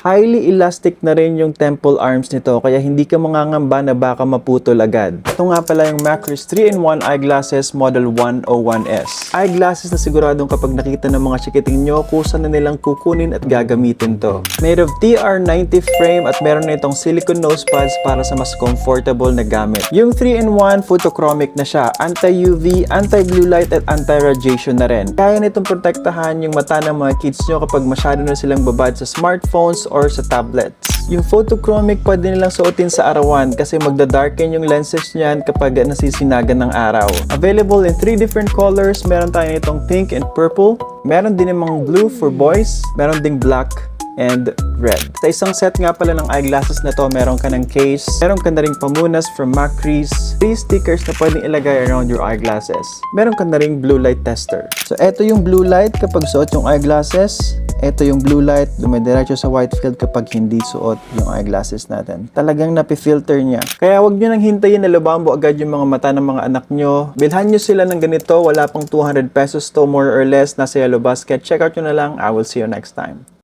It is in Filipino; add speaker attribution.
Speaker 1: Highly elastic na rin yung temple arms nito kaya hindi ka mangangamba na baka maputol agad. Ito nga pala yung Macris 3-in-1 eyeglasses Model 101S. Eyeglasses na siguradong kapag nakita ng mga chikiting nyo, kusa na nilang kukunin at gagamitin to. Made of TR90 frame at meron na itong silicone nose pads para sa mas comfortable na gamit. Yung 3-in-1 photochromic na siya, anti-UV, anti-blue light at anti-radiation na rin. Kaya nitong protektahan yung mata ng mga kids nyo kapag masyado na silang babad sa smartphones or sa tablets. Yung photochromic pwede nilang suotin sa arawan kasi magda-darken yung lenses niyan kapag nasisinagan ng araw. Available in 3 different colors. Meron tayo nitong pink and purple. Meron din namang blue for boys. Meron ding black and red. Sa isang set nga pala ng eyeglasses na to, meron ka ng case, meron ka na ring pamunas from Macris, 3 stickers na pwedeng ilagay around your eyeglasses. Meron ka na ring blue light tester. So eto yung blue light kapag suot yung eyeglasses. Ito yung blue light, dumidiretso sa white field kapag hindi suot yung eyeglasses natin. Talagang napifilter niya. Kaya wag nyo nang hintayin na lumambo agad yung mga mata ng mga anak nyo. Bilhan nyo sila ng ganito, wala pang 200 pesos to, more or less, nasa Yellow Basket. Check out nyo na lang. I will see you next time.